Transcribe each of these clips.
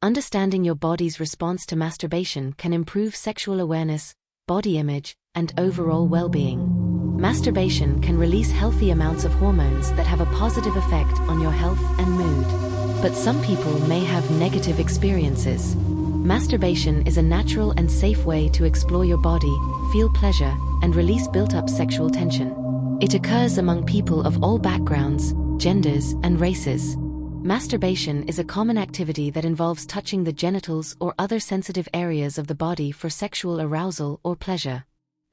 Understanding your body's response to masturbation can improve sexual awareness, body image, and overall well-being. Masturbation can release healthy amounts of hormones that have a positive effect on your health and mood. But some people may have negative experiences. Masturbation is a natural and safe way to explore your body, feel pleasure, and release built-up sexual tension. It occurs among people of all backgrounds, genders, and races. Masturbation is a common activity that involves touching the genitals or other sensitive areas of the body for sexual arousal or pleasure.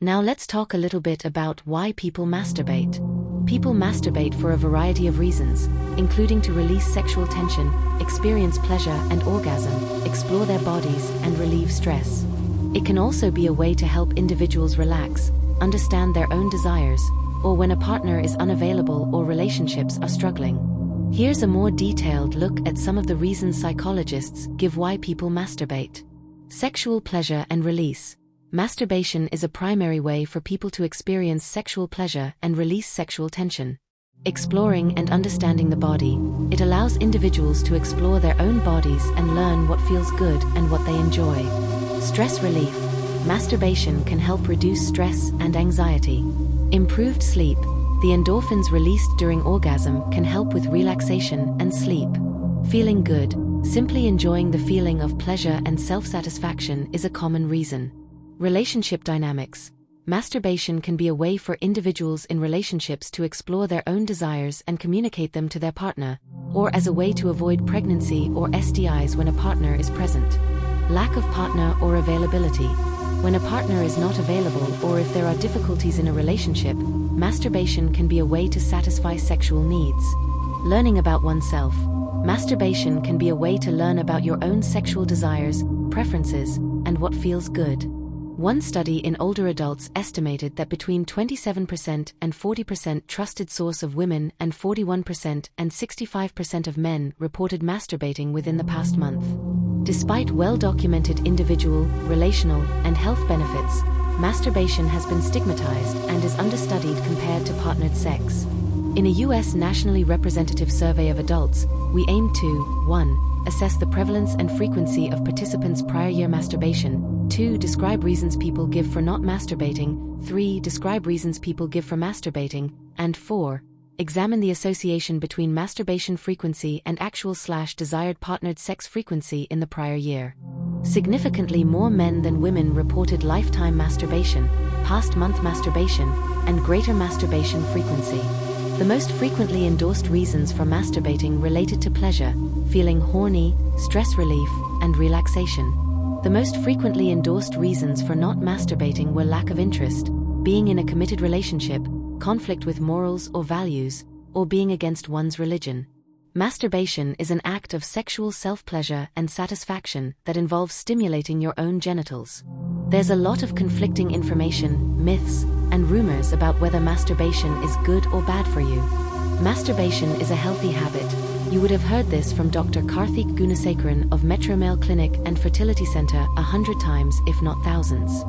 Now let's talk a little bit about why people masturbate. People masturbate for a variety of reasons, including to release sexual tension, experience pleasure and orgasm, explore their bodies, and relieve stress. It can also be a way to help individuals relax, understand their own desires, or when a partner is unavailable or relationships are struggling. Here's a more detailed look at some of the reasons psychologists give why people masturbate. Sexual pleasure and release. Masturbation is a primary way for people to experience sexual pleasure and release sexual tension. Exploring and understanding the body, it allows individuals to explore their own bodies and learn what feels good and what they enjoy. Stress relief. Masturbation can help reduce stress and anxiety. Improved sleep. The endorphins released during orgasm can help with relaxation and sleep. Feeling good. Simply enjoying the feeling of pleasure and self-satisfaction is a common reason. Relationship dynamics. Masturbation can be a way for individuals in relationships to explore their own desires and communicate them to their partner, or as a way to avoid pregnancy or STIs when a partner is present. Lack of partner or availability. When a partner is not available or if there are difficulties in a relationship, masturbation can be a way to satisfy sexual needs. Learning about oneself. Masturbation can be a way to learn about your own sexual desires, preferences, and what feels good. One study in older adults estimated that between 27% and 40% trusted source of women and 41% and 65% of men reported masturbating within the past month. Despite well-documented individual, relational, and health benefits, masturbation has been stigmatized and is understudied compared to partnered sex. In a U.S. nationally representative survey of adults, we aim to 1. Assess the prevalence and frequency of participants' prior year masturbation, 2. Describe reasons people give for not masturbating, 3. Describe reasons people give for masturbating, and 4. Examine the association between masturbation frequency and actual/desired partnered sex frequency in the prior year. Significantly more men than women reported lifetime masturbation, past month masturbation, and greater masturbation frequency. The most frequently endorsed reasons for masturbating related to pleasure, feeling horny, stress relief, and relaxation. The most frequently endorsed reasons for not masturbating were lack of interest, being in a committed relationship, conflict with morals or values, or being against one's religion. Masturbation is an act of sexual self-pleasure and satisfaction that involves stimulating your own genitals. There's a lot of conflicting information, myths, and rumors about whether masturbation is good or bad for you. Masturbation is a healthy habit. You would have heard this from Dr. Karthik Gunasekaran of Metromale Clinic and Fertility Center 100 times, if not thousands.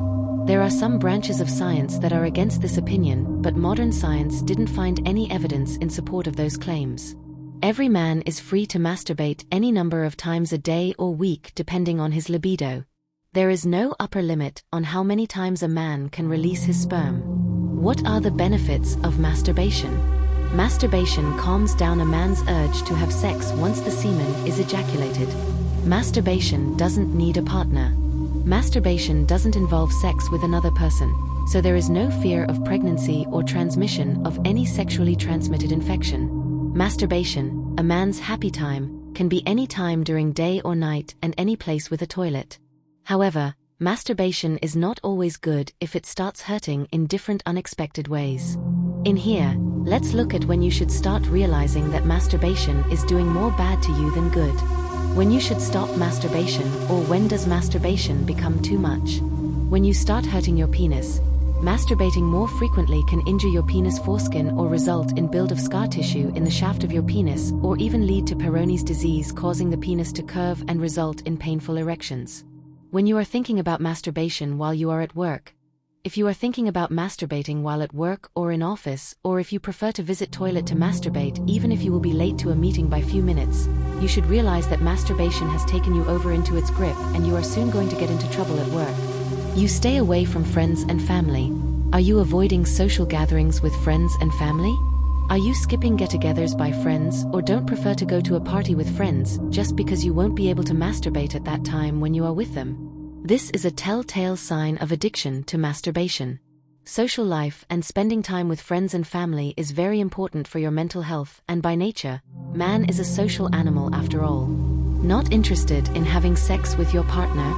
There are some branches of science that are against this opinion, but modern science didn't find any evidence in support of those claims. Every man is free to masturbate any number of times a day or week depending on his libido. There is no upper limit on how many times a man can release his sperm. What are the benefits of masturbation? Masturbation calms down a man's urge to have sex once the semen is ejaculated. Masturbation doesn't need a partner. Masturbation doesn't involve sex with another person, so there is no fear of pregnancy or transmission of any sexually transmitted infection. Masturbation, a man's happy time, can be any time during day or night and any place with a toilet. However, masturbation is not always good if it starts hurting in different unexpected ways. In here, let's look at when you should start realizing that masturbation is doing more bad to you than good. When you should stop masturbation, or when does masturbation become too much? When you start hurting your penis. Masturbating more frequently can injure your penis foreskin or result in build of scar tissue in the shaft of your penis, or even lead to Peyronie's disease, causing the penis to curve and result in painful erections. When you are thinking about masturbation while you are at work, If you are thinking about masturbating while at work or in office, or if you prefer to visit toilet to masturbate even if you will be late to a meeting by few minutes, you should realize that masturbation has taken you over into its grip and you are soon going to get into trouble at work. You stay away from friends and family. Are you avoiding social gatherings with friends and family? Are you skipping get-togethers by friends or don't prefer to go to a party with friends just because you won't be able to masturbate at that time when you are with them? This is a telltale sign of addiction to masturbation. Social life and spending time with friends and family is very important for your mental health, and by nature, man is a social animal after all. Not interested in having sex with your partner?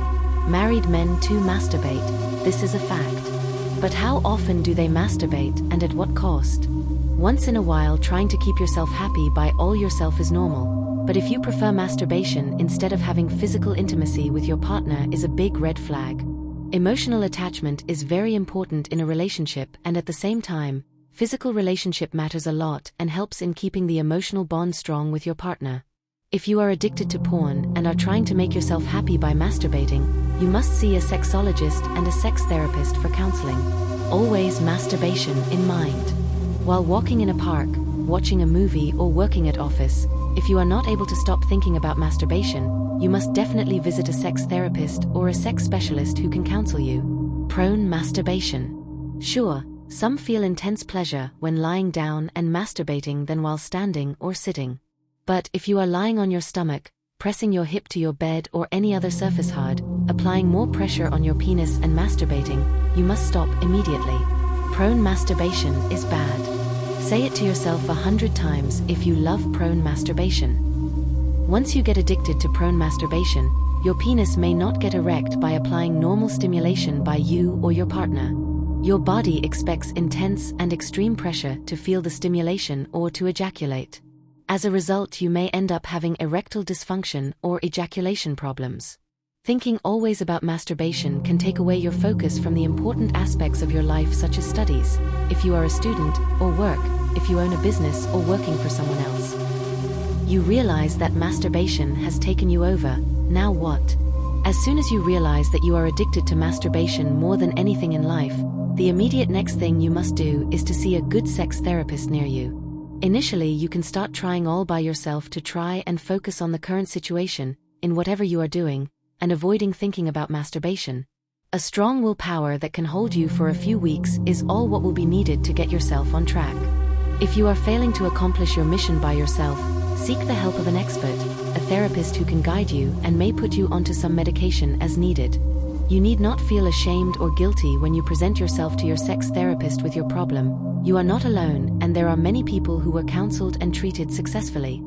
Married men too masturbate, this is a fact. But how often do they masturbate and at what cost? Once in a while, trying to keep yourself happy by all yourself is normal. But if you prefer masturbation instead of having physical intimacy with your partner is a big red flag. Emotional attachment is very important in a relationship, and at the same time, physical relationship matters a lot and helps in keeping the emotional bond strong with your partner. If you are addicted to porn and are trying to make yourself happy by masturbating, you must see a sexologist and a sex therapist for counseling. Always masturbation in mind. While walking in a park, watching a movie or working at office, if you are not able to stop thinking about masturbation, you must definitely visit a sex therapist or a sex specialist who can counsel you. Prone masturbation. Sure, some feel intense pleasure when lying down and masturbating than while standing or sitting. But if you are lying on your stomach, pressing your hip to your bed or any other surface hard, applying more pressure on your penis and masturbating, you must stop immediately. Prone masturbation is bad. Say it to yourself 100 times if you love prone masturbation. Once you get addicted to prone masturbation, your penis may not get erect by applying normal stimulation by you or your partner. Your body expects intense and extreme pressure to feel the stimulation or to ejaculate. As a result, you may end up having erectile dysfunction or ejaculation problems. Thinking always about masturbation can take away your focus from the important aspects of your life, such as studies, if you are a student, or work, if you own a business or working for someone else. You realize that masturbation has taken you over, now what? As soon as you realize that you are addicted to masturbation more than anything in life, the immediate next thing you must do is to see a good sex therapist near you. Initially, you can start trying all by yourself to try and focus on the current situation, in whatever you are doing, and avoiding thinking about masturbation. A strong willpower that can hold you for a few weeks is all what will be needed to get yourself on track. If you are failing to accomplish your mission by yourself, seek the help of an expert, a therapist who can guide you and may put you onto some medication as needed. You need not feel ashamed or guilty when you present yourself to your sex therapist with your problem. You are not alone, and there are many people who were counseled and treated successfully.